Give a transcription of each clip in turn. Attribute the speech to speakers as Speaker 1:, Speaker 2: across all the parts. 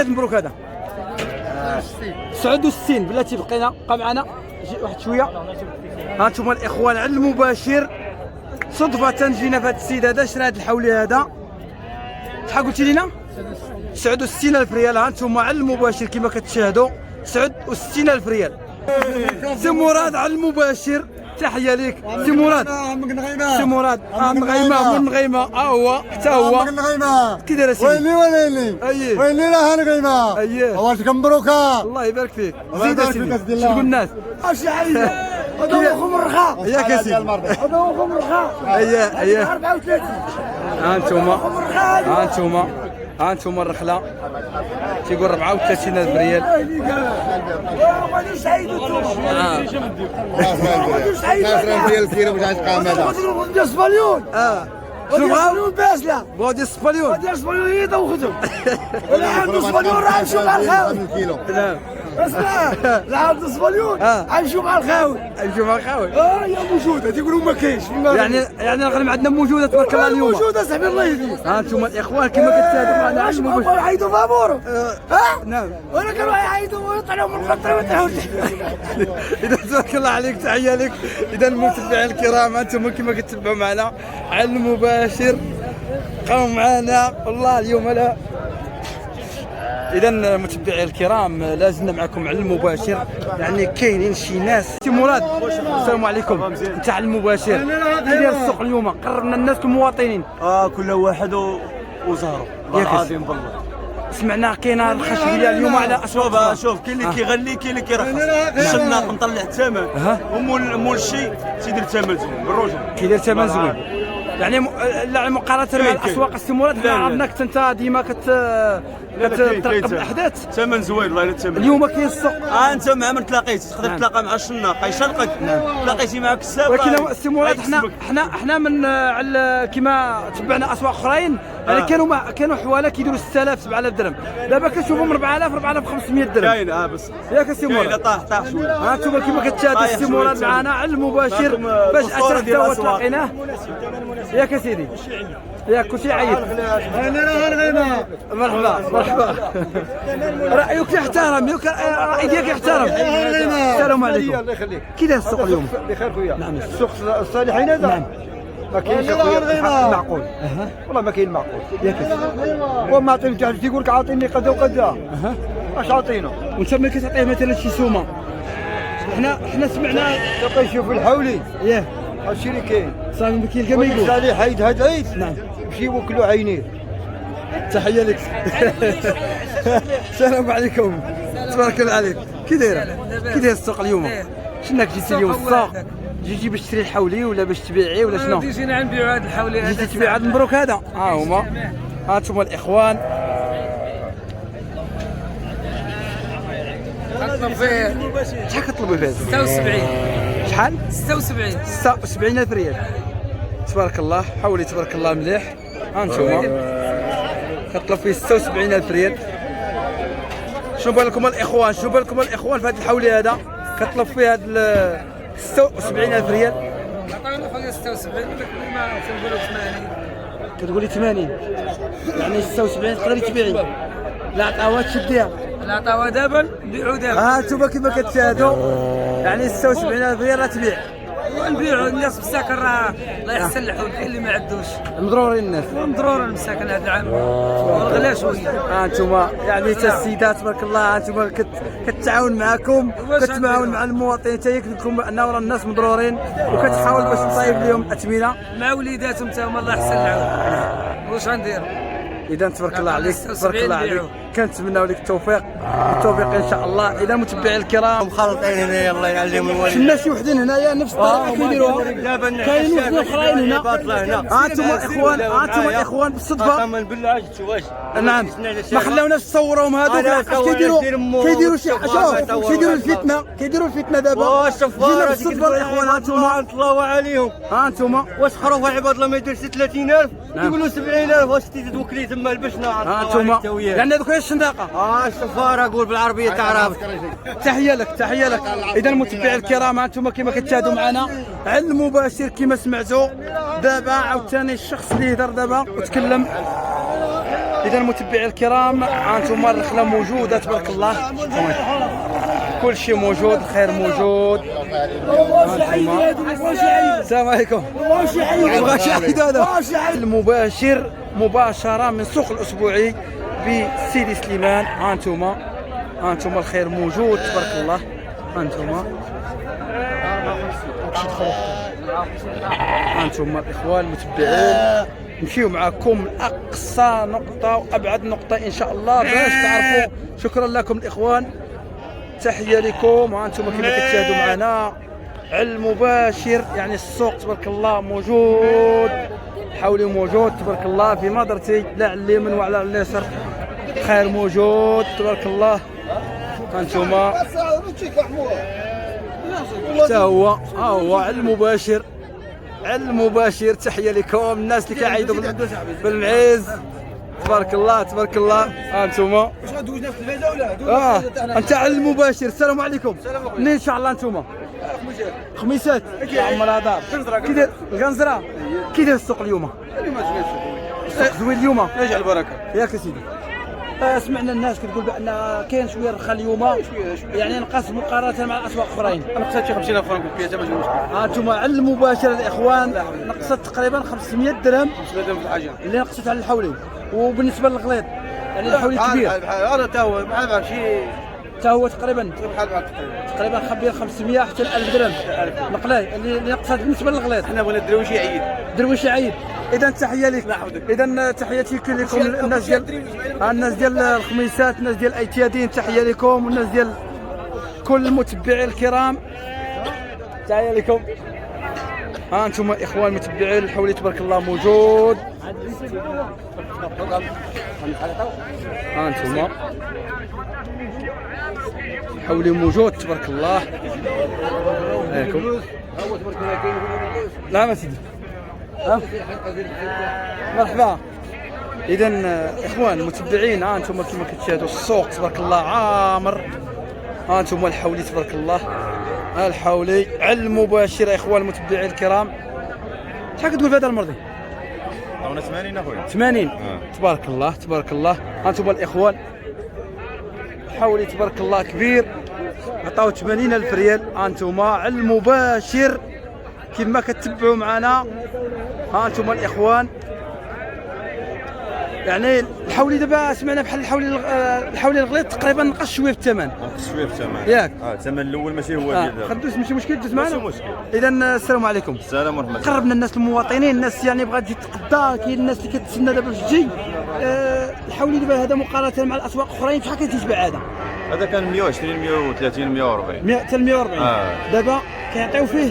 Speaker 1: مبروك هذا 69 بلاتي بقى معنا واحد شويه. ها انتم الاخوان على المباشر صدفه جينا في هذا السيد هذا شرا هذا الحولي هذا شحال قلتي لنا 69,000 ريال. ها انتم على المباشر كما كتشاهدوا 69,000 ريال. سي مراد على المباشر تحيه ليك سي مراد. سي مراد من غيمه هو حتى هو كي داير سيدي
Speaker 2: ويلي راه نغيمه واش مبروك
Speaker 1: الله يبارك فيك. زيد سيدي شكون الناس
Speaker 2: اش عايزه هذا هو خمر رخا
Speaker 1: ياك يا سيدي
Speaker 2: هذا هو خمر رخا
Speaker 1: اييه
Speaker 2: 34
Speaker 1: ها انتم الرحله تيقول 34,000 ريال.
Speaker 2: غادي سعيد
Speaker 3: ريال الكيلو باش عتقام هذا
Speaker 2: ديال السباليون.
Speaker 1: شنو
Speaker 2: بغاو باسله
Speaker 1: بغاو ديال السباليون
Speaker 2: ديال السباليون هي وخذهم. ولا عنده السباليون راه نمشيو مع الخاوي
Speaker 3: كيلو.
Speaker 2: اسمع لا عنده السباليون غنمشيو مع الخاوي
Speaker 1: نمشيو مع الخاوي.
Speaker 2: هي موجوده تيقولوا ما كاينش
Speaker 1: يعني الغنم عندنا موجوده تبارك الله اليوم.
Speaker 2: موجوده صاحبي الله يهديك.
Speaker 1: ها انتم الاخوان كما كتشاهدوا معنا على المباشر
Speaker 2: يعيطوا فابور
Speaker 1: نعم
Speaker 2: وانا كانوا يعيطوا ويطلعوا من الخطر ويطلعوا
Speaker 1: اذا تبارك الله عليك تحيه لك. اذا المتابعين الكرام انتم كما كتتبعوا معنا على المباشر بقاو معنا والله اليوم لا. اذا المتابعين الكرام لازلنا معكم على المباشر. يعني كاينين شي ناس. سي مراد السلام عليكم. انت على المباشر كي داير السوق اليوم؟ قربنا الناس المواطنين
Speaker 4: كل واحد وزهره العظيم بالله.
Speaker 1: سمعنا كاينه الخشبيه اليوم على اسواق.
Speaker 4: شوف كاين اللي كيغلي كاين اللي كيرخص. الشناق مطلع الثمن ومول الشيء تيدير الثمن زوين بالرجل
Speaker 1: كيدير ثمن زوين. يعني لا مقارنه مع الاسواق السمورات حنا عرفناك انت ديما كترقب الاحداث.
Speaker 4: ثمن زوين والله. الثمن
Speaker 1: اليوم كاين السوق.
Speaker 4: انت مع من تلاقيت تقدر تلاقى مع الشناق يشنقك. تلاقيتي مع كساب.
Speaker 1: ولكن السمورات حنا من على كما تبعنا اسواق اخرين يعني كانوا حواله كيديروا 6,000 7,000 درهم. دابا كنشوفهم 4,000 4,500 درهم.
Speaker 4: كاين بس
Speaker 1: ياك السمورات
Speaker 4: كاين طاح شويه.
Speaker 1: ها انتم كما كتشاهدوا السمورات معنا على المباشر باش اتى وتلاقيناه. ياك يا سيدي ياك كلشي عيط. مرحبا رايك يحترم الراي ديالك يحترم. السلام عليكم.
Speaker 2: الله يخليك.
Speaker 1: كي داير السوق اليوم؟
Speaker 2: بخير خويا.
Speaker 1: نعم
Speaker 2: السوق الصالحين هذا
Speaker 1: نعم
Speaker 2: ما كاينش معقول. والله ما كاين معقول.
Speaker 1: ياك
Speaker 2: وما عطيني تيقول لك عاطيني كذا وكذا اش عاطينو.
Speaker 1: وانت ملي كتعطيه مثلا شي سومه حنا سمعنا
Speaker 2: تبقى يشوف الحولي
Speaker 1: ياه
Speaker 2: هادشي اللي كاين.
Speaker 1: صافي كيلقى ما يقول
Speaker 2: صالح عيد هاد عيد
Speaker 1: نعم
Speaker 2: يمشي يوكلوا عينيه.
Speaker 1: تحيه لك. السلام عليكم تبارك الله عليك. كي داير السوق اليوم؟ شناك جيتي اليوم السوق؟ جيتي باش تشري الحولي ولا باش تبيعيه ولا شنو؟
Speaker 5: جينا نبيعوا هذا الحولي.
Speaker 1: جيتي تبيع هذا المبروك هذا؟ ها هما ها انتم الاخوان
Speaker 5: كنطلب فيه
Speaker 1: شحال كطلبوا فيه؟
Speaker 5: 76.
Speaker 1: شحال؟
Speaker 5: 76.
Speaker 1: 76,000 ريال. تبارك الله حولي تبارك الله مليح. ها انتم كطلب فيه 76,000 ريال. شنو بالكم الاخوان في هذا الحولي هذا كطلب فيه هذا 76,000 ريال.
Speaker 5: عطاونا خويا 76 ما تنقولوا 80.
Speaker 1: كتقولي 80 يعني 76 تقدري تبيعي. لا عطاوها تشديها.
Speaker 5: لا عطاوها دابا نبيعوا دابا.
Speaker 1: ها انتم كما كتشاهدوا يعني 76,000 ريال راه تبيع.
Speaker 5: ونبيعوا الناس مساكن راه الله يحسن الحول. كاين اللي ما عندوش
Speaker 1: مضرورين الناس.
Speaker 5: مضرور المساكن هذا العام والغلا شويه.
Speaker 1: ها انتم يعني حتى السيدات تبارك الله انتم كتعاون معكم كتعاون مع المواطنين حتى يكون انه راه الناس مضرورين وكتحاول باش تصايب لهم الاثمنه
Speaker 5: مع وليداتهم حتى هما الله يحسن العون. واش غندير؟
Speaker 1: اذا تبارك الله عليك تبارك الله عليك. كنتمناو لك التوفيق ان شاء الله. اذا متابعين الكرام
Speaker 4: مخلطين هنا الله يعلم الوالد.
Speaker 1: شفنا شي وحدين هنايا نفس الطريقه كيديروها. كاينين وحدين اخرين هنا. ها انتم الاخوان بالصدفه
Speaker 4: بالله واش
Speaker 1: نعم ما خلاوناش نصوروهم هذوك كيديروا شي حاجه. كيديروا الفتنه دابا. جينا بالصدفه الاخوان. ها انتم
Speaker 4: الله عليهم.
Speaker 1: ها انتم
Speaker 4: واش خروف عباد الله ما يديرش 30,000 يقولوا 70,000. واش توكلي تما البشنا.
Speaker 1: ها انتم يعني هذوك هي الشنداقه.
Speaker 4: السفاره قول بالعربيه تعرف.
Speaker 1: تحيه لك. اذا المتابعين الكرام انتم كما كتشاهدوا معنا على المباشر كما سمعتوا. دابا عاوتاني الشخص اللي هضر دابا وتكلم اذا متبعي الكرام هانتم الرخله موجوده تبارك الله، كل شيء موجود، الخير موجود. السلام عليكم. المباشر مباشره من سوق الاسبوعي بسيدي سليمان. هانتم الخير موجود تبارك الله. هانتم الاخوان المتبعين، نمشيو معكم لاقصى نقطه وابعد نقطه ان شاء الله باش تعرفوا. شكرا لكم الاخوان، تحيه لكم. وانتم كما كتشاهدوا معنا على المباشر، يعني السوق تبارك الله موجود، حولي موجود تبارك الله في نظرتي، لا على اليمين ولا على اليسار، خير موجود تبارك الله. هانتم حتى هو على المباشر، تحيه لكم الناس اللي كيعيطوا بالمعيز تبارك الله تبارك الله. هانتم انت على المباشر. السلام عليكم. منين ان شاء الله انتم؟ خميسات عمر دار كي داير القنزره؟ كي داير السوق اليوم؟ السوق زوين اليوم، يجعل البركه ياك سيدي. سمعنا الناس كتقول بان كاين شويه رخا اليوم، يعني نقص مقارنه مع الاسواق الاخرين.
Speaker 2: نقصت شي 50 فرنك بالبياسه ماشي مشكل.
Speaker 1: هانتم على المباشر الاخوان نقصت تقريبا 500 درهم
Speaker 2: 500 درهم في الحاجه
Speaker 1: اللي نقصت على الحولي. وبالنسبه للغليظ يعني الحولي كبير،
Speaker 2: هذا تا هو بحال شي
Speaker 1: تا هو تقريبا
Speaker 2: بحال
Speaker 1: خبير 500 حتى 1000 درهم نقلاي اللي نقصت بالنسبه للغليظ.
Speaker 2: حنا بغينا الدرويش يعيد.
Speaker 1: درويش عيد. اذا تحيه لك، اذا تحياتي لكم الناس ديال الخميسات، الناس ديال الايتيادين، تحيه لكم، والناس ديال كل المتبعين الكرام تحيه لكم. ها انتم اخوان متبعين الحولي تبارك الله موجود. ها انتم الحولي موجود تبارك الله. عليكم لا ما سيدي. مرحبا. اذا اخوان المتبعين، ها انتم كما كتشاهدوا السوق تبارك الله عامر. ها انتم الحولي تبارك الله، الحولي على المباشر. اخوان المتبعين الكرام، شحال كتقول في هذا المرضي؟
Speaker 3: عطاونا 80 اخويا.
Speaker 1: 80 تبارك الله تبارك الله. ها انتم الاخوان الحولي تبارك الله كبير، عطاو 80,000 ريال. ها انتم على المباشر كما كتبعوا معنا. ها انتم الاخوان، يعني الحولي دابا سمعنا بحال الحولي الغليظ تقريبا نقص شويه في الثمن.
Speaker 3: نقص شويه في الثمن
Speaker 1: ياك؟
Speaker 3: الثمن الاول ماشي هو ديال دابا.
Speaker 1: خدوش ماشي مشكل، دوز معنا.
Speaker 3: ماشي مشكل.
Speaker 1: اذا السلام عليكم.
Speaker 3: السلام ورحمه الله.
Speaker 1: قربنا الناس المواطنين، الناس يعني بغات تجي تقدا، كاين الناس اللي كتسنى دابا باش تجي. الحولي دابا هذا مقارنه مع الاسواق الاخرين شحال كتجبع هذا؟
Speaker 3: هذا كان 120 130 140
Speaker 1: 100 حتى 140. دابا كيعطيو فيه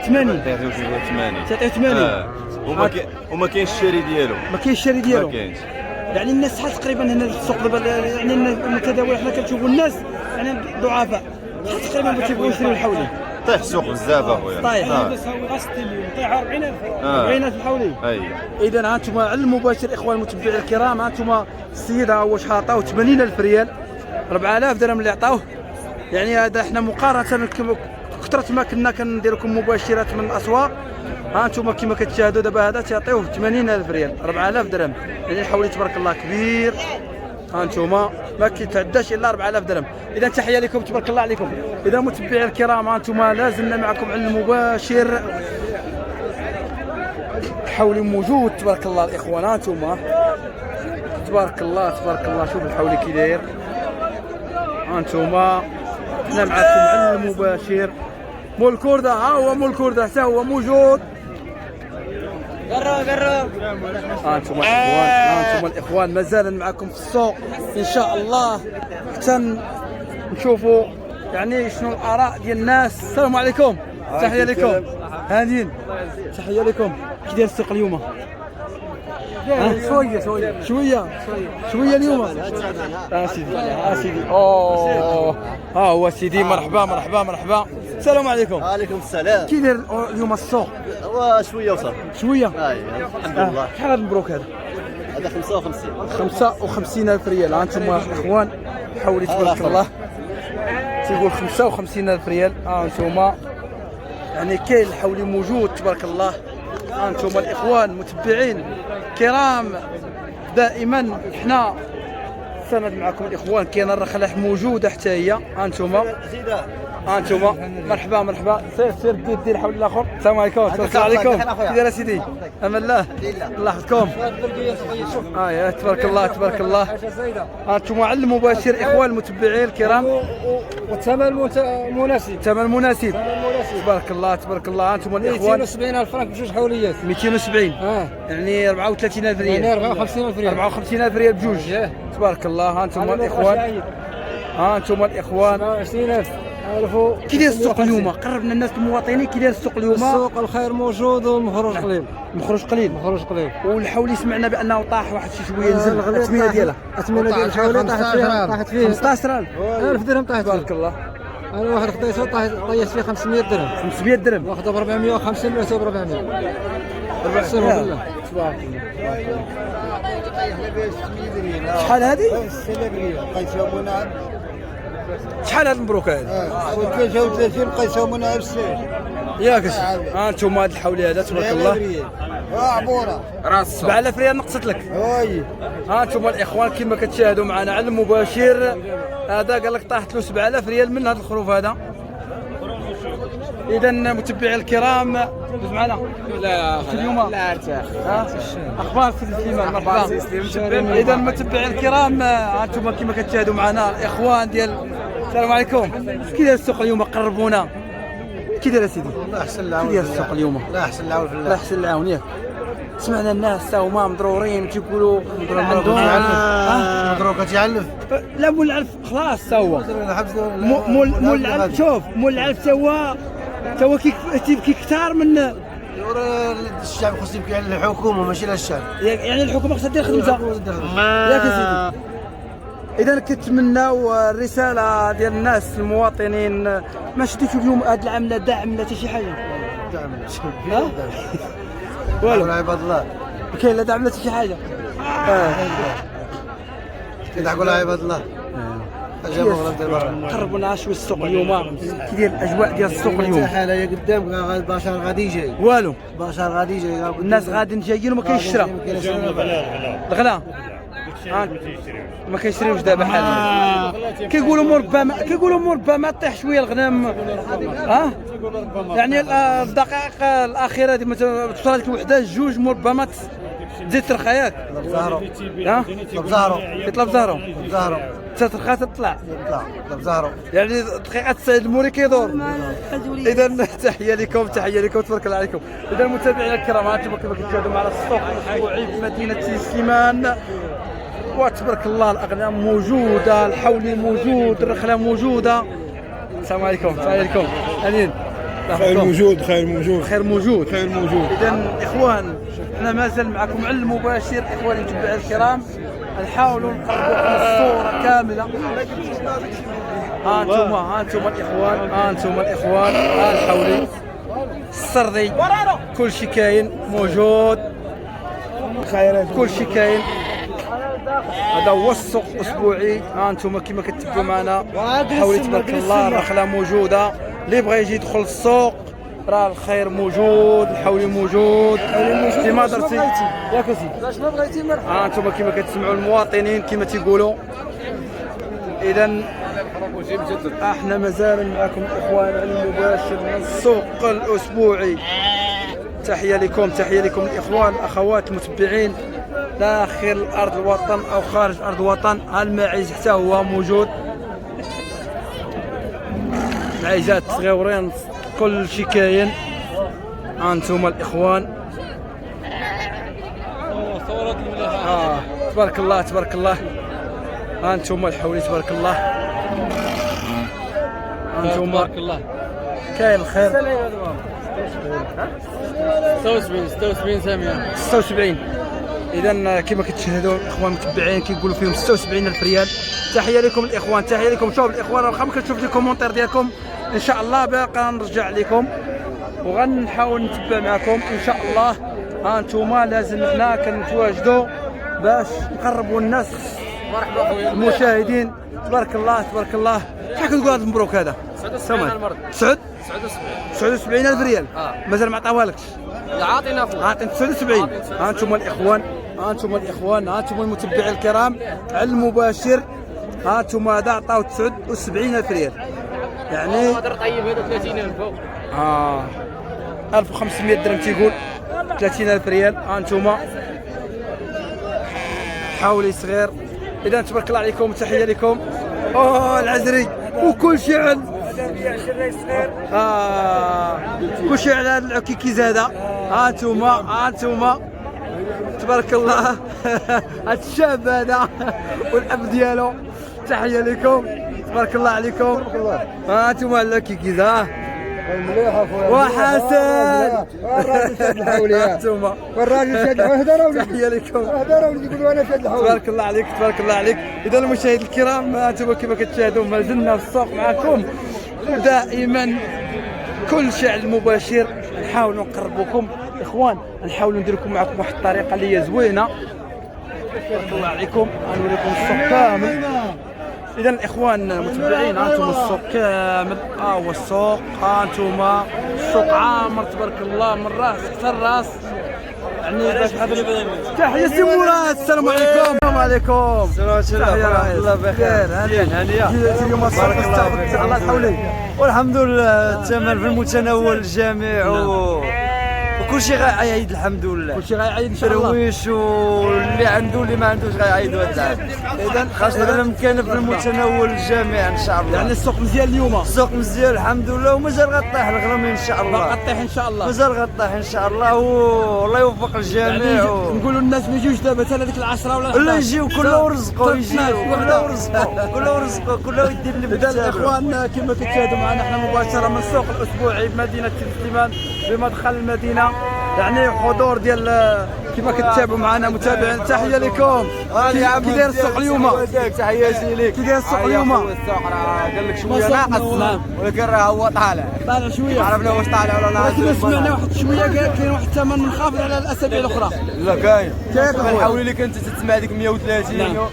Speaker 1: 80.
Speaker 3: تعطيو فيه 80.
Speaker 1: تعطيو 80.
Speaker 3: وما كاينش الشاري ديالو.
Speaker 1: ما كاينش الشاري ديالو.
Speaker 3: ما كاينش.
Speaker 1: يعني الناس شحال تقريبا هنا في السوق دابا، يعني المتداول حنا كنشوفوا الناس يعني ضعفاء، شحال تقريبا باش يبغيو يشريو الحولي؟
Speaker 3: طيح السوق بزاف اخويا.
Speaker 1: طيح.
Speaker 5: بس هو غاس اليوم طيح 40,000.
Speaker 1: 40,000 الحولي.
Speaker 3: اي
Speaker 1: اذا ها انتم على المباشر اخوان المتبعين الكرام، ها انتم السيد ها هو شحال عطاوه 80,000 ريال، 4000 درهم اللي عطاوه. يعني هذا احنا مقارنه كثرة ما كنا كندير لكم مباشرات من الاسواق. ها انتم كما كتشاهدوا دابا هذا تعطيوه 80,000 ريال، 4000 درهم، يعني الحولي تبارك الله كبير. ها انتم ما كيتعداش الا 4000 درهم. اذا تحيه لكم تبارك الله عليكم. اذا متبعي الكرام، ها انتم لازلنا معكم على المباشر، الحولي موجود تبارك الله الاخوان. ها انتم تبارك الله تبارك الله، شوف الحولي كي داير. ها انتم حنا معكم على المباشر. مول الكردة، ها هو مول الكردة حتى هو موجود.
Speaker 5: قرب
Speaker 1: ها انتم الاخوان، ها انتم الاخوان مازال معكم في السوق ان شاء الله حتى نشوفوا يعني شنو الاراء ديال الناس. السلام عليكم. تحيه لكم. هانيين تحيه لكم. كي داير السوق اليوم؟ شويه اليوم. سيدي اوه ها هو سيدي. مرحبا مرحبا مرحبا. السلام عليكم.
Speaker 2: وعليكم السلام.
Speaker 1: كي داير اليوم السوق؟
Speaker 2: شويه وصل
Speaker 1: شويه.
Speaker 2: الحمد لله.
Speaker 1: شحال مبروك هذا؟
Speaker 2: هذا 55.
Speaker 1: 55,000 ريال. ها انتم اخوان حولي تبارك الله تيقول 55,000 ريال. ها انتم يعني كاين الحولي موجود تبارك الله. ها انتم الاخوان متبعين كرام دائما حنا سند معكم الاخوان. كاين الرخله موجوده حتى هي. انتم مرحبا مرحبا. سير دير حول الاخر. السلام عليكم. تبارك عليكم. كي داير سيدي؟ امان الله. الله يحفظكم. يا تبارك الله تبارك الله. انتم على المباشر اخوان المتبعين الكرام.
Speaker 2: والثمن مناسب.
Speaker 1: ثمن مناسب. تبارك الله تبارك الله. انتم الاخوان
Speaker 2: 270,000 فرنك بجوج حوليات.
Speaker 1: 270 يعني 34,000 ريال.
Speaker 2: يعني 54,000 ريال.
Speaker 1: 54,000 ريال بجوج. تبارك الله. انتم الاخوان. انتم الاخوان
Speaker 2: 27,000.
Speaker 1: كي داير السوق اليوم؟ قربنا الناس المواطنين. كي داير السوق اليوم؟
Speaker 2: السوق الخير موجود والمخرج قليل.
Speaker 1: مخرج قليل. والحولي سمعنا بانه طاح واحد شي شويه نزل. الثمنه ديالها
Speaker 2: الحولي طاحت فيه
Speaker 1: 15,000
Speaker 2: درهم. طاحت
Speaker 1: تبارك الله.
Speaker 2: انا واحد خديته طيش فيه 500 درهم.
Speaker 1: 500 درهم.
Speaker 2: واخذه ب 450 بعته ب 400.
Speaker 1: 400 بالله. شحال هذه؟ شحال هاد المبروك هذا؟
Speaker 2: 33 قيسومنا بالسير.
Speaker 1: ياك انتم هاد الحولي هذا تبارك الله.
Speaker 2: عبوره
Speaker 1: راس 7,000 ريال نقصت لك.
Speaker 2: وي
Speaker 1: انتم الاخوان كما كتشاهدوا معنا على المباشر. هذا قال لك طاحت له 7,000 ريال من هذا الخروف هذا. اذا متبعي الكرام دوز معنا. لا اليوم لا ارتاح. اخبار سيدي سليمان؟ مرحبا. اذا متبعي الكرام انتم كما كتشاهدوا معنا الاخوان ديال. السلام عليكم. كي داير السوق اليوم؟ قربونا. كي داير سيدي؟
Speaker 2: الله يحسن العون.
Speaker 1: كي داير السوق اليوم؟
Speaker 2: الله يحسن العون في
Speaker 1: الله
Speaker 2: الله.
Speaker 1: يحسن العون. ياك سمعنا الناس تا هما مضرورين تيقولوا عندهم
Speaker 2: مضروك تيعلف.
Speaker 1: لا مول العلف خلاص تا هو. مول العلف. شوف مول العلف تا هو كيكثر من
Speaker 2: الشعب. خصو يبكي على الحكومه ماشي على الشعب.
Speaker 1: يعني الحكومه خصها دير خدمتها. ياك سيدي. اذا كنتمناو الرساله ديال الناس المواطنين. ما شديتوا اليوم هذه العمله دعم لا حتى شي حاجه؟
Speaker 2: دعم والو عباد الله.
Speaker 1: كاين لا دعم لا حتى شي حاجه.
Speaker 2: كيضحكوا على عباد الله.
Speaker 1: قربوا لنا شويه السوق اليوم. كي داير الاجواء ديال السوق اليوم؟
Speaker 2: حاله هي قدام بشر غادي جاي.
Speaker 1: والو
Speaker 2: بشر غادي جاي.
Speaker 1: الناس غاديين جايين وما كاينش الشراء. الغلا ما كيشريوش دابا حاليا. كيقولوا مربما طيح شويه الغنم. يعني الدقائق الاخيره هذه مثلا توصل لك وحده جوج مربما تزيد ترخى. ياك
Speaker 2: طلب زهرو.
Speaker 1: يطلب زهرو. تترخى تطلع. يعني دقيقه السيد الموري كيدور. اذا تحيه لكم تبارك الله عليكم. اذا متابعينا الكرام انتم كما كتشاهدوا معنا السوق الاسبوعي في مدينه سيدي سليمان. وتبارك الله الاغنام موجوده، الحولي موجود، الرخله موجوده. السلام عليكم. امين.
Speaker 6: خير موجود.
Speaker 1: اذا اخوان احنا مازال معكم على المباشر. اخواني المتابعين الكرام نحاولوا نقربوا لكم الصوره كامله. انتم الاخوان الحولي السردي كل شيء كاين موجود. كل شيء كاين. هذا هو السوق الاسبوعي. انتم كما كتبوا معنا حولي تبارك الله. الرخله موجوده. اللي بغى يجي يدخل السوق راه الخير موجود. الحولي موجود كما درتي. ياك سيدي
Speaker 2: باش ما بغيتي مرحبا.
Speaker 1: انتم كما كتسمعوا المواطنين كما تيقولوا. اذا احنا مازال معكم اخوان على المباشر من السوق الاسبوعي. تحيه لكم الاخوان الاخوات المتبعين داخل ارض الوطن او خارج ارض الوطن. الماعز حتى هو موجود. معيزات صغيورين كل شيء كاين. انتم الاخوان. تبارك الله. انتم الحولي تبارك الله. انتم
Speaker 2: تبارك الله.
Speaker 1: كاين الخير.
Speaker 2: 76 ساميه
Speaker 1: 76. اذا كما كتشاهدوا الاخوان المتبعين كيقولوا فيهم 76,000 ريال. تحيه لكم الاخوان. شوف الاخوان واخا ما كنشوف لي كومونتير ديالكم ان شاء الله باقا نرجع لكم وغنحاول نتبع معكم ان شاء الله. انتم لازم حنا كنتواجدوا باش نقربوا الناس المشاهدين. تبارك الله. شحال كتقول هذا المبروك هذا؟ 79,000 ريال. مازال ما عطاوهالكش؟
Speaker 2: لا عاطينا فوق.
Speaker 1: عاطين 79. انتم الاخوان ها انتم الاخوان، ها انتم المتبعين الكرام على المباشر، ها انتم هذا عطاو 79,000 ريال، يعني
Speaker 5: طيب هذا 30,000 فوق
Speaker 1: 1500 درهم تيقول 30,000 ريال. ها انتم حولي صغير. اذا تبارك الله عليكم، تحيه لكم. العزري وكل شيء على كل شيء على العكيكي زاده. ها انتم تبارك الله هاد الشاب هذا والاب ديالو، تحيه لكم تبارك الله عليكم. ها انتم على العكيكي زاده
Speaker 2: مليح اخويا
Speaker 1: وحسن
Speaker 2: الراجل شاد الحوليه
Speaker 1: انتم
Speaker 2: والراجل شاد هدروا
Speaker 1: تحيه لكم
Speaker 2: هدروا يقولوا انا شاد الحوليه.
Speaker 1: تبارك الله عليك تبارك الله عليك. اذا المشاهدين الكرام، انتم كما كتشاهدوا ما زلنا في السوق معكم، ودائما كل شيء على المباشر نحاولوا نقربوكم اخوان، نحاولوا ندير لكم معكم واحد الطريقه اللي هي زوينه. تبارك الله عليكم، غنوريكم السوق كامل. اذا الاخوان المتابعين، انتم السوق كامل، هو السوق، انتم السوق عامر تبارك الله من راس حتى الراس. يعني باش تحيه سي مراد. السلام عليكم. السلام عليكم. تحيه الله بخير. هانيه اليوم السوق استعبد على الحولي،
Speaker 2: والحمد لله الثمن في المتناول الجميع وكل شيء غيعيد الحمد لله.
Speaker 1: كل شيء غيعيد ان شاء الله.
Speaker 2: ترويش واللي عنده واللي ما عندوش غيعيدوا هذا العام.
Speaker 1: اذا
Speaker 2: خاصة الامكان في المتناول الجميع ان شاء الله.
Speaker 1: يعني السوق مزيان اليوم،
Speaker 2: السوق مزيان الحمد لله، ومازال غطيح الغرامي ان شاء الله.
Speaker 1: غطيح ان شاء الله،
Speaker 2: مازال غطيح ان شاء الله، والله يوفق الجميع.
Speaker 1: نقولوا الناس ما يجيوش دابا حتى هذيك العشرة ولا
Speaker 2: ولا يجيو كله رزقه، يجيو كله رزقه، كله رزقه، كله يدير اللي
Speaker 1: اذا الاخوان كما كتشاهدوا معنا احنا مباشره من السوق الاسبوعي بمدينه سليمان بمدخل المدينه، يعني حضور ديال كما كتتابعوا معنا متابعين. تحيه لكم. كي داير السوق اليوم؟
Speaker 2: تحياتي لك.
Speaker 1: كي داير السوق اليوم؟
Speaker 2: السوق راه قال لك شويه ناقص،
Speaker 1: نعم،
Speaker 2: ولكن راه هو طالع
Speaker 1: شويه،
Speaker 2: عرفنا واش طالع ولا ناقص.
Speaker 1: ولكن سمعنا واحد شويه كاين واحد الثمن منخفض على الاسابيع الاخرى.
Speaker 2: لا كاين
Speaker 1: كيف
Speaker 2: نحاولوا لك انت تسمع ديك 130
Speaker 1: نعم.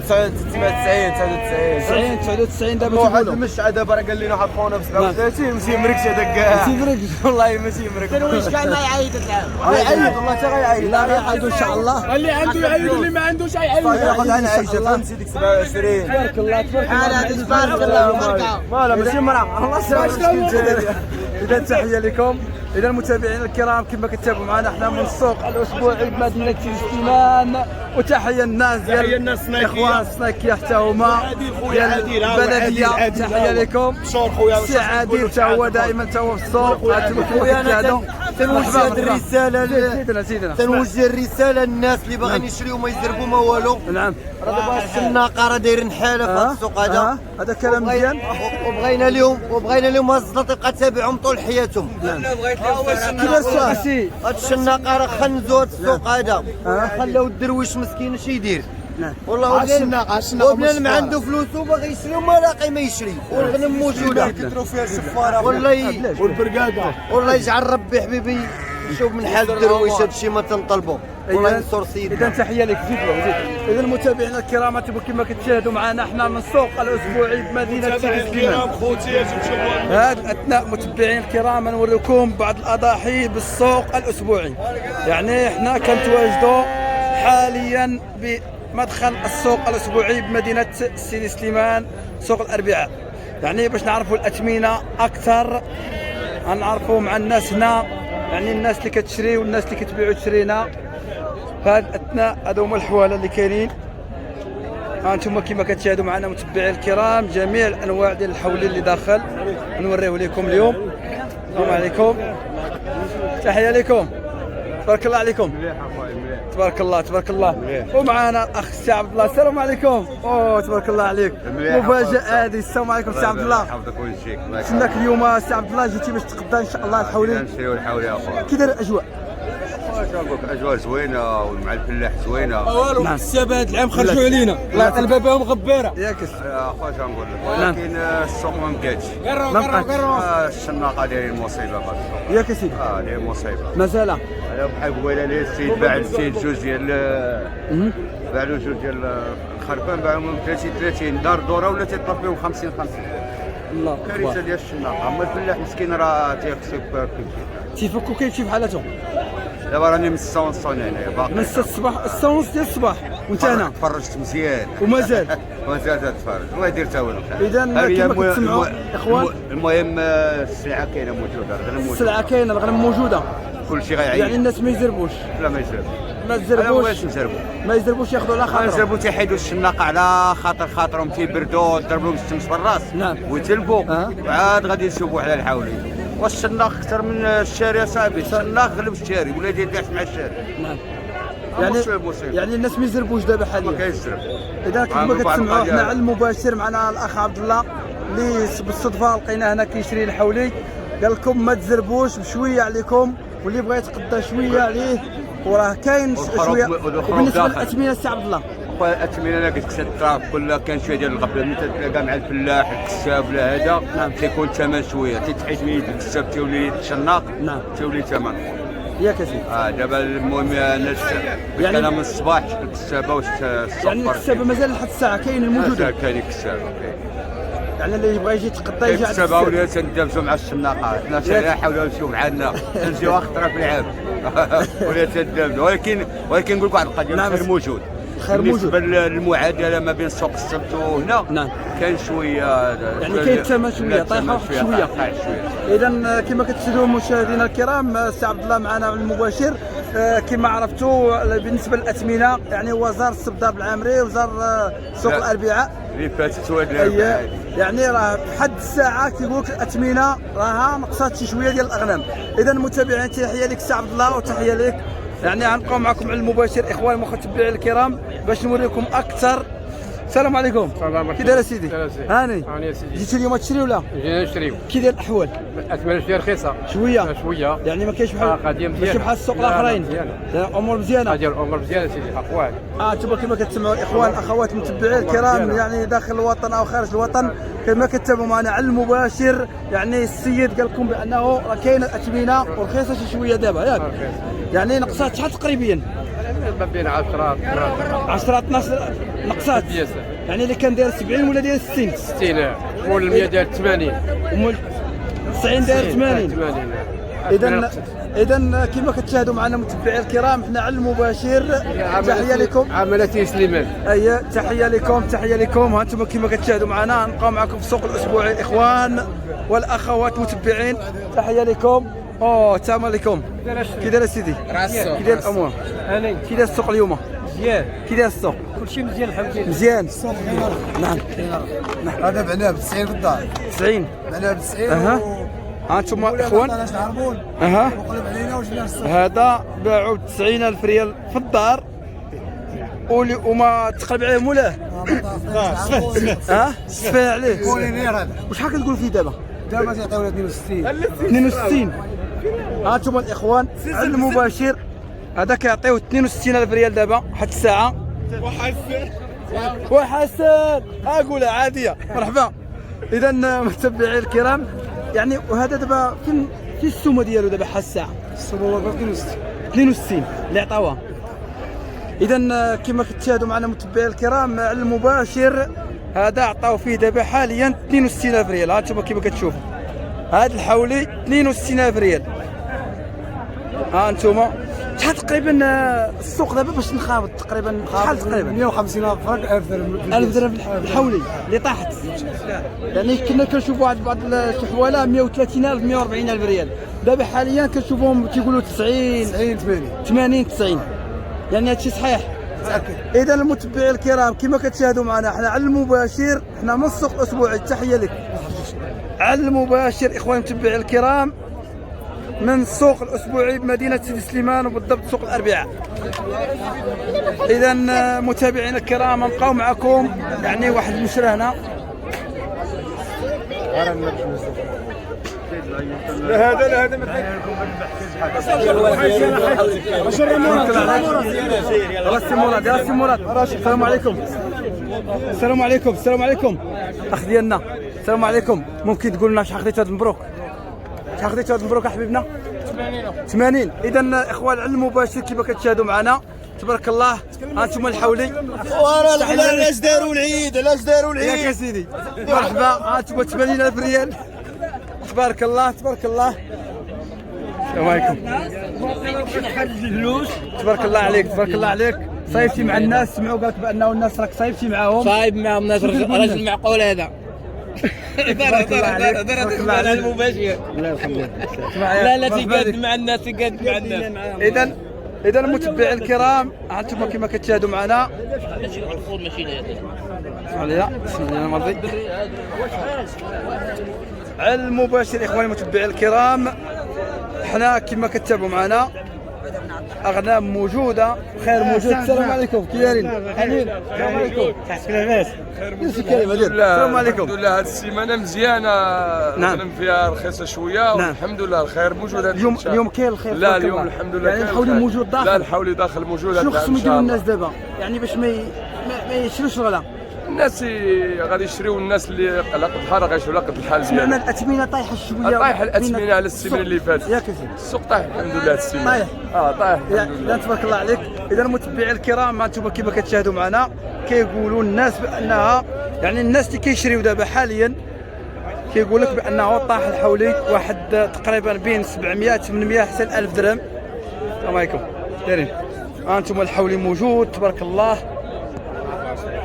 Speaker 2: 99
Speaker 1: 99 دابا
Speaker 2: واحد
Speaker 1: تيقولوا
Speaker 2: المشعة دابا راه قال لنا واحد خونا ب 37 ماشي مركش هذاك كاع،
Speaker 1: ماشي مركش
Speaker 2: والله ماشي مركش.
Speaker 5: واش كان ما يعيط العام
Speaker 2: غيعيط والله حتى غيعيط.
Speaker 1: لا غيعيطوا ان شاء الله.
Speaker 5: اللي عنده يعيط اللي ما عندوش يعيط.
Speaker 2: ياخذ عن عايشه فهمتي ديك 27.
Speaker 1: تبارك الله تبارك الله.
Speaker 5: تبارك الله وبركه.
Speaker 2: لا ماشي مراه الله يسلمك.
Speaker 1: اذا تحيه لكم. اذا المتابعين الكرام كما كتتابعوا معنا احنا من السوق الاسبوعي بمدينه سليمان، وتحيه الناس ديال الاخوان السناكيه حتى هما ديال البلديه. تحيه لكم. سي عادل حتى هو دائما حتى هو في السوق. انتم كما كتشاهدوا
Speaker 2: تنوجه الرساله
Speaker 1: سيدنا
Speaker 2: تنوجه الرساله للناس اللي باغيين يشريو ما يزربوا ما والو.
Speaker 1: نعم،
Speaker 2: راه دابا السناقه راه دايرين حاله في هذا السوق هذا.
Speaker 1: هذا كلام مزيان.
Speaker 2: وبغينا اليوم الزلط تبقى تابعهم طول حياتهم.
Speaker 1: كيف السؤال؟
Speaker 2: هاد الشناقه راه خنزوا هاد السوق هذا، خلاو الدرويش مسكين اش يدير. والله وبنان ما عنده فلوس وباغي يشري وما لاقي ما يشري، والغنم موجوده كثروا فيها السفاره والبرقاده. والله يجعل ربي حبيبي شوف من حال الدرويش هذا الشيء ما تنطلبوا، والله ينصر سيدنا.
Speaker 1: اذا تحيه لك. زيد اذا المتابعين الكرام كما كتشاهدوا معنا احنا من السوق الاسبوعي بمدينه سليمان. هذا اثناء متابعين الكرام نوريكم بعض الاضاحي بالسوق الاسبوعي. يعني احنا كنتواجدوا حاليا بمدخل السوق الاسبوعي بمدينه سيدي سليمان، سوق الاربعاء. يعني باش نعرفوا الاثمنه اكثر غنعرفوا مع الناس هنا، يعني الناس اللي كتشري والناس اللي كتبيعوا تشرينا. فهاد اثناء هادو هما الحواله اللي كاينين. هانتوما كما كتشاهدوا معنا متابعين الكرام جميع الانواع ديال الحولي اللي داخل نوريه لكم اليوم. السلام عليكم. تحيه لكم. تبارك الله عليكم. تبارك الله تبارك الله. ومعنا الاخ السي عبد الله. السلام عليكم. تبارك الله عليك. مفاجاه هذه. السلام عليكم السي عبد الله.
Speaker 3: يحفظك ويجزيك.
Speaker 1: شناك اليوم السي عبد الله جيتي باش تقضى ان شاء الله الحولي؟
Speaker 3: نشريو الحولي اخويا.
Speaker 1: كي داير الاجواء؟
Speaker 3: اجواء زوينه ومع الفلاح زوينه.
Speaker 5: والو السبب هذا العام خرجوا علينا، الله يعطي البابا مغبره.
Speaker 1: ياك
Speaker 3: اخويا شنقول لك، ولكن السوق ما مكاتش.
Speaker 1: ما بقاش.
Speaker 3: الشناقه دايرين مصيبه في السوق.
Speaker 1: ياك سيدي.
Speaker 3: دايرين مصيبه.
Speaker 1: مازال.
Speaker 3: على بحال قبيله ليه السيد باع السيد جوج ديال باع له جوج ديال الخرفان باعهم 30 دار دوره ولا تيطلب فيهم 50.
Speaker 1: الله
Speaker 3: كارثه ديال الشناقه. اما الفلاح مسكين راه تيخسر كل شيء.
Speaker 1: تيفكوا كيمشي بحالته.
Speaker 3: دابا راني من 6 ونص هنايا باقي
Speaker 1: من 6 الصباح 6 ونص ديال الصباح وانت هنا
Speaker 3: تفرجت مزيان
Speaker 1: ومازال
Speaker 3: مازال تتفرج الله يدير تا والو.
Speaker 1: اذا كما كتسمعوا اخوان
Speaker 3: المهم السلعه كاينه موجوده، الغنم موجود،
Speaker 1: السلعه كاينه، الغنم موجوده،
Speaker 3: كل شيء غيعيش.
Speaker 1: يعني الناس ما يزربوش،
Speaker 3: لا ما يزربوش،
Speaker 1: ما يزربوش،
Speaker 3: ما
Speaker 1: يزربوش ياخذوا على خاطرهم،
Speaker 3: يزربوا تيحيدوا الشناقه على خاطرهم تيبردوا ضربوا لهم الشمس في الراس
Speaker 1: نعم
Speaker 3: ويتلبوا وعاد غادي يسوقوا على الحولي. والشناق اكثر من الشاري صاحبي، الشناق غلب الشاري ولا يدير مع الشاري.
Speaker 1: نعم
Speaker 3: مصيبة.
Speaker 1: يعني الناس ما يزربوش دابا
Speaker 3: ما
Speaker 1: حاليا.
Speaker 3: كيزرب.
Speaker 1: اذا كما كتسمعوا حنا على المباشر معنا الاخ عبد الله اللي بالصدفه لقيناه هنا كيشري الحولي، قال لكم ما تزربوش بشويه عليكم، واللي بغى يتقدى شويه عليه وراه كاين شويه. وبالنسبه للاثمنه سي عبد الله،
Speaker 3: الاثمنه انا قلت لك التراك كلها كان شويه ديال الغبله، ملي تتلاقى مع الفلاح الكساب ولا هذا تيكون ثمن شويه، تيتحيد من يد الكساب تولي الشناق تولي ثمن
Speaker 1: ياك اسيدي.
Speaker 3: دابا المهم الناس يعني انا من الصباح الكسابه والسوق
Speaker 1: يعني الكسابه مازال لحد الساعه كاين الموجوده،
Speaker 3: كاين الكسابه
Speaker 1: يعني اللي يبغى يجي يتقدى يجي على
Speaker 3: الكسابه ولا تندابزوا مع الشناقات، الناس لا حاولوا يمشيو معنا نمشيو خطره في العام ولا تندابزوا، ولكن نقول لك واحد القضيه، الخير موجود. بالنسبه للمعادله ما بين سوق السبت وهنا كاين شويه، يعني
Speaker 1: كاين الثمن شويه طايحه شويه. اذا كما كتشاهدوا مشاهدينا الكرام سي عبد الله معنا على المباشر. كما عرفتوا بالنسبه للاثمنه يعني هو زار السبدار بالعامري وزار سوق الاربعاء
Speaker 3: اللي فاتت وهاد
Speaker 1: يعني راه بحد الساعه كيقول لك الاثمنه راها نقصات شي شويه ديال الاغنام. اذا المتابعين تحيه لك سي عبد الله وتحيه لك. يعني غنبقاو معكم على المباشر اخوان المتابعين الكرام باش نوريكم اكثر. السلام عليكم. كي داير سيدي؟ هاني جيتي اليوم تشري ولا؟
Speaker 7: جينا نشريو.
Speaker 1: كي داير الاحوال؟
Speaker 7: الاثمنه شويه رخيصه
Speaker 1: شويه
Speaker 7: يعني
Speaker 1: ما كاينش بحال
Speaker 7: قضيه مزيانه
Speaker 1: ماشي بحال السوق الاخرين. الامور مزيانه.
Speaker 7: الامور مزيانه سيدي اقوال.
Speaker 1: انتم كما كتسمعوا الاخوان اخوات المتبعين الكرام يعني داخل الوطن او خارج الوطن كما كتتابعوا معنا على المباشر. يعني السيد قال لكم بانه راه كاينه الاثمنه ورخيصه شي شويه دابا ياك؟ يعني نقصات شحال تقريبا؟
Speaker 7: ما بين 10
Speaker 1: 12 نقصات. يعني اللي كان داير 70 ولا داير 60
Speaker 7: مول 100 داير 80
Speaker 1: ومول 90 داير 80. اذا كما كتشاهدوا معنا متابعي الكرام حنا على المباشر. تحيه لكم
Speaker 7: عملتي سليمان.
Speaker 1: تحيه لكم ها انتم كما كتشاهدوا معنا نبقاو معكم في السوق الاسبوعي الاخوان والاخوات متبعين. تحيه لكم. السلام عليكم. كي داير سيدي؟ كي داير الامور؟ كي داير السوق اليوم؟
Speaker 5: مزيان.
Speaker 1: كي داير السوق؟
Speaker 5: كلشي مزيان الحمد لله.
Speaker 1: مزيان. نعم.
Speaker 2: هذا بعناه ب 90 في الدار.
Speaker 1: 90.
Speaker 2: بعناه ب 90.
Speaker 1: ها انتم الاخوان.
Speaker 2: وقلب علينا وجينا للسوق.
Speaker 1: هذا باعوا ب 90,000 ريال في الدار وما تقلب عليه مولاه. سفاه عليه. وشحال كتقول فيه دابا؟
Speaker 2: دابا تيعطيونا 62.
Speaker 1: 62. انتم الاخوان على المباشر هذا كيعطيو 62,000 ريال دابا حتى الساعه. وحسن اقولها عاديه. مرحبا. اذا متابعي الكرام يعني وهذا دابا فين السومه ديالو دابا حتى الساعه؟
Speaker 2: السومه هو
Speaker 1: 62 اللي عطاوها. اذا كما كتشاهدوا معنا متابعي الكرام على المباشر هذا عطاو فيه دابا حاليا 62,000 ريال. ها انتم كما كتشوفوا هذا الحولي 62,000 ريال. ها انتم شحال تقريبا السوق دابا باش نخابط تقريبا شحال تقريبا؟
Speaker 2: 150,000 فرق 1000 درهم.
Speaker 1: 1000 درهم الحولي اللي طاحت. يعني كنا كنشوفوا واحد بعض شي حواله 130,000 140,000 ريال. دابا حاليا كنشوفوهم تيقولوا 90 80 90. يعني هادشي صحيح. اذا المتابعين الكرام كما كتشاهدوا معنا حنا على المباشر حنا من السوق الاسبوعي. تحيه لك على المباشر اخواني المتابعين الكرام من السوق الاسبوعي بمدينه سيدي سليمان وبالضبط سوق الاربعاء. اذا متابعينا الكرام نبقاو معكم يعني واحد المشرى هنا.
Speaker 6: هذا
Speaker 1: السي مراد. السلام عليكم. السلام عليكم اخ ديالنا. السلام عليكم. ممكن تقول لنا شحال خديتو هذا المبروك؟ شحال خديتو هذا المبروك حبيبنا؟ 80. اذا اخوان على المباشر كيف كتشاهدوا معنا تبارك الله. ها انتم الحولي.
Speaker 2: علاش داروا العيد
Speaker 1: يا سيدي مرحبا. ها انتم 80,000 ريال. تبارك الله السلام عليكم. تبارك الله عليك، تبارك الله عليك. صيفتي مع الناس، سمعوا قالك بانه الناس راك صيفتي معاهم.
Speaker 5: صايب معهم ناس، رجل معقول هذا.
Speaker 1: تبارك الله عليك، تبارك الله عليك.
Speaker 5: المباشر.
Speaker 1: الله يخليك.
Speaker 5: لا تقاد مع الناس، تقاد مع الناس.
Speaker 1: اذا المتبعين الكرام انتم كما كتشاهدوا معنا. بسم الله المرضي. المباشر اخواني المتبعين الكرام، حنا كما كتتابعوا معنا اغنام موجوده، خير موجود. السلام عليكم، كي دايرين؟ السلام عليكم. تحسك لاباس؟ السلام عليكم.
Speaker 6: الحمد لله هذه السيمانه مزيانه.
Speaker 1: نعم.
Speaker 6: فيها رخيصه شويه.
Speaker 1: نعم.
Speaker 6: والحمد لله الخير موجود.
Speaker 1: اليوم كاين الخير.
Speaker 6: لا اليوم الحمد لله
Speaker 1: يعني الحولي موجود داخل.
Speaker 6: لا الحولي داخل موجود.
Speaker 1: شنو خصهم يديروا الناس دابا يعني باش ما يشروش الغلا؟
Speaker 6: الناس غادي يشريو، الناس اللي على قد الحال غيشريو على قد الحال
Speaker 1: سمعنا
Speaker 6: ديالهم.
Speaker 1: الاثمنه طايحه شويه.
Speaker 6: طايح الاثمنه على السيمانه اللي فاتت.
Speaker 1: ياك سيدي.
Speaker 6: السوق طايح الحمد لله. السيمانه
Speaker 1: طايح.
Speaker 6: طايح الحمد لله.
Speaker 1: تبارك الله عليك. اذا المتبعين الكرام انتم كما كتشاهدوا معنا كيقولوا الناس بانها يعني الناس اللي كيشريو دابا حاليا كيقول لك بانه طاح الحولي واحد تقريبا بين 700 800 حتى 1000 درهم. السلام عليكم، دايرين؟ انتم الحولي موجود تبارك الله.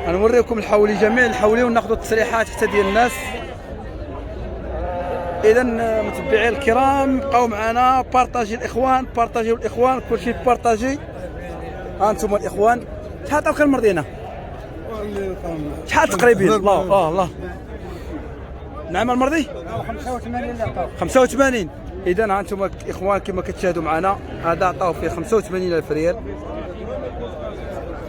Speaker 1: غنوريكم الحولي، جميع الحولي، وناخذوا التصريحات حتى ديال الناس. اذا متبعي الكرام بقاو معنا، بارطاجي الاخوان، بارطاجيو الاخوان، كلشي بارطاجي. انتم الاخوان شحال عطاوك المرضينه؟ شحال تقريبا؟ الله الله. نعم المرضي 85. اذا انتم الاخوان كما كتشاهدوا معنا هذا عطاو فيه 85,000 ريال.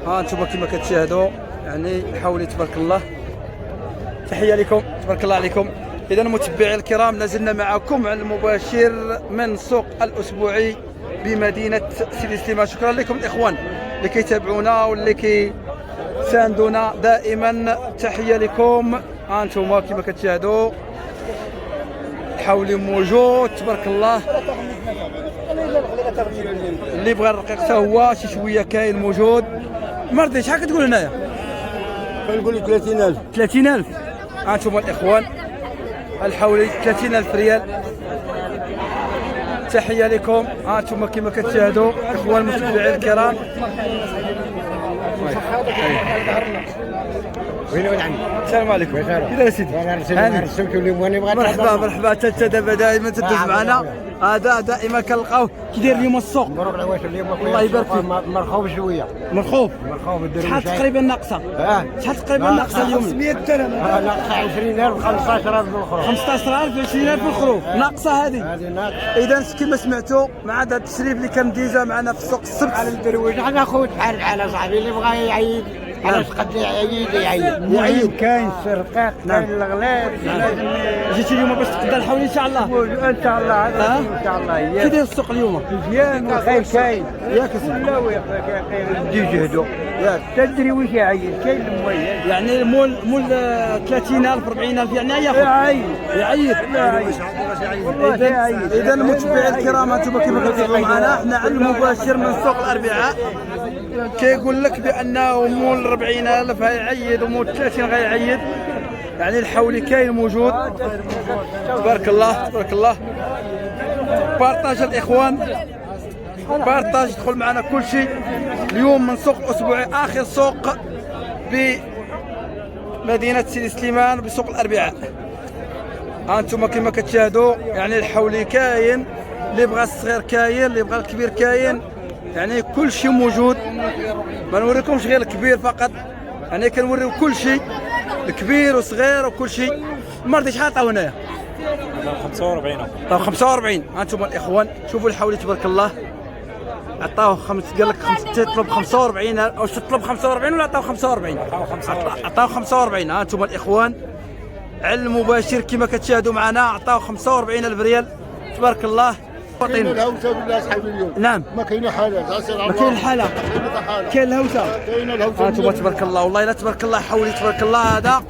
Speaker 1: ها انتم كما كتشاهدوا يعني حولي تبارك الله. تحيه لكم، تبارك الله عليكم. اذا متبعي الكرام لازلنا معكم على المباشر من سوق الاسبوعي بمدينه سيدي سليمان. شكرا لكم الاخوان اللي كيتابعونا واللي كيساندونا دائما. تحيه لكم. انتم كما كتشاهدوا حولي موجود تبارك الله. اللي بغى الرقيق حتى هو شي شويه كاين موجود. مرضي شحال كتقول هنايا؟
Speaker 2: كنقول لك 30,000.
Speaker 1: 30,000. انتم الاخوان الحولي 30,000 ريال. تحيه لكم. انتم كما كتشاهدوا اخوان المتابعين الكرام.
Speaker 2: وين عندك؟
Speaker 1: السلام عليكم. كيف يا سيدي؟ مرحبا مرحبا. انت دابا دائما تدوز معنا، هذا دائما كنلقاوه. كي داير اليوم السوق؟
Speaker 2: مبروك العواش اليوم.
Speaker 1: الله يبارك فيك.
Speaker 2: مرخوب شويه.
Speaker 1: مرخوب.
Speaker 2: مرخوب.
Speaker 1: شحال تقريبا ناقصه؟ شحال تقريبا ناقصه اليوم؟
Speaker 2: 500 درهم. ناقصه 20,000 15,000 بالخروف.
Speaker 1: 15,000 20,000 بالخروف. ناقصه هذه.
Speaker 2: هذه ناقصه.
Speaker 1: اذا كما سمعتوا مع هذا التسريب اللي كان ديجا معنا في السوق السبت
Speaker 2: على الدرويش انا خوت بحال صاحبي اللي بغى يعيد. علاش قد يعيد
Speaker 1: يعيد.
Speaker 2: كاين السرقات، كاين الغلاب.
Speaker 1: جيتي اليوم باش تقدر الحولي ان شاء الله؟
Speaker 2: ان شاء الله. ان شاء الله.
Speaker 1: كي داير السوق اليوم؟
Speaker 2: مزيان والخير كاين.
Speaker 1: ياك
Speaker 2: لا يجهدوا. ياك تدري واش يعيد. كاين المميز
Speaker 1: يعني مول 30,000 40,000 يعني ياخذ. يعيد. اذا المتابعين الكرام انتم كما كتشوفوا معنا احنا على المباشر من سوق الاربعاء. كيقول لك بانه مول 40,000 غيعيد ومول 30 غيعيد. يعني الحولي كاين موجود تبارك الله تبارك الله. بارطاج الاخوان، بارطاج دخل معنا كل شيء اليوم من سوق الاسبوعي، اخر سوق بمدينه سيدي سليمان بسوق الاربعاء. انتم كما كتشاهدوا يعني الحولي كاين، اللي بغى الصغير كاين، اللي بغى الكبير كاين، يعني كل شيء موجود. ما نوريكمش غير الكبير فقط، يعني كنوريو كل شيء، الكبير والصغير وكل شيء. المرضي شحال عطاو هنايا؟
Speaker 6: 45.
Speaker 1: عطاو 45. انتم الاخوان شوفوا الحولي تبارك الله. عطاوه قال لك تطلب 45 او تطلب 45 ولا عطاو 45؟ عطاو 45. انتم الاخوان على المباشر كما كتشاهدوا معنا عطاو 45,000 ريال تبارك الله.
Speaker 8: كاين الهوسه بالله صاحب اليوم.
Speaker 1: نعم
Speaker 8: ما كاين حاله.
Speaker 1: ما كاين الحاله. كاين الهوسه.
Speaker 8: كاين الهوسه.
Speaker 1: انتم تبارك الله والله لا تبارك الله حولي تبارك الله. هذا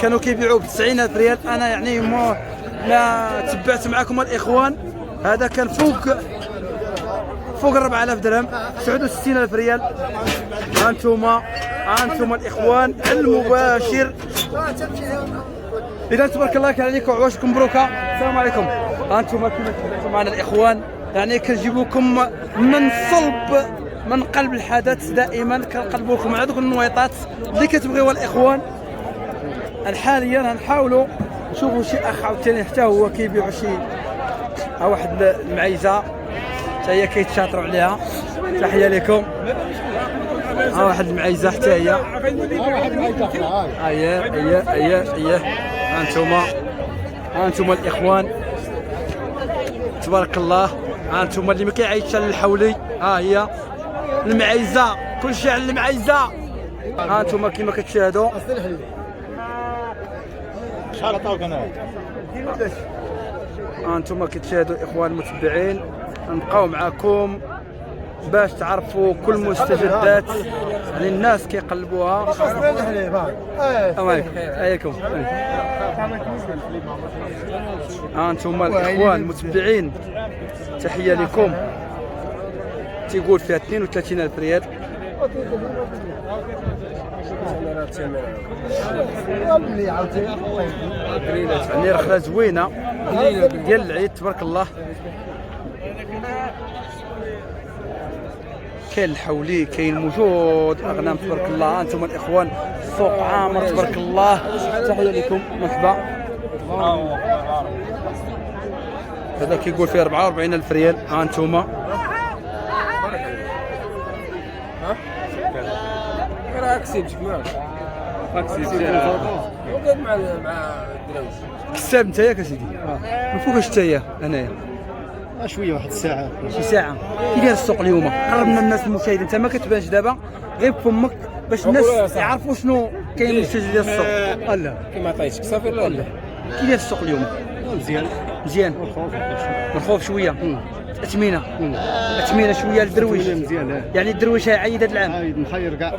Speaker 1: كانوا كيبيعوه ب 90,000 ريال. انا يعني ما تبعت معكم الاخوان، هذا كان فوق 4,000 درهم 69,000 ريال. انتم الاخوان المباشر. اذا تبارك الله كان عليكم عواشكم مبروكه. السلام عليكم. انتم كما تبعتوا معنا الاخوان يعني كنجيبوكم من صلب من قلب الحدث، دائما كنقلبوكم على دوك النويطات اللي كتبغيوها الاخوان. حاليا غنحاولوا نشوفوا شي اخ عاوتاني حتى هو كيبيعوا شي واحد المعيزه حتى هي كيتشاطروا عليها. تحيه لكم. واحد المعيزه حتى هي. اييه هانتوما الاخوان تبارك الله. هانتوما اللي ما كيعيطش للحولي، هي المعيزه، كلشي على المعيزه. هانتوما كما كتشاهدوا.
Speaker 2: شحال عطاوك انا؟
Speaker 1: هانتوما كتشاهدوا اخوان المتبعين، نبقاو معكم باش تعرفوا كل مستجدات يعني الناس كيقلبوها. السلام عليكم. هانتوما الاخوان المتبعين تحيه لكم. تيقول فيها 32,000 ريال. يعني رخله زوينه ديال العيد تبارك الله. كاين الحولي، كاين موجود اغنام تبارك الله. انتم الاخوان السوق عامر تبارك الله. تحيه لكم، مرحبا. هذا كيقول فيه 44,000 ريال. انتم كساب انت ياك اسيدي؟ من فوقاش انت يا هنايا؟
Speaker 2: شويه واحد الساعه.
Speaker 1: شي ساعه. كي داير السوق اليوم؟ قربنا الناس المشاهدين، انت ما كتبانش دابا غير بفمك باش الناس يعرفوا شنو كاين المنتج ديال السوق. لا
Speaker 7: كيما عطيتك صافي لا.
Speaker 1: كي داير السوق اليوم؟ مزيان. مرخوف شويه. اثمنه شويه للدرويش. يعني الدرويش عيد هذا العام.
Speaker 2: مخير كاع.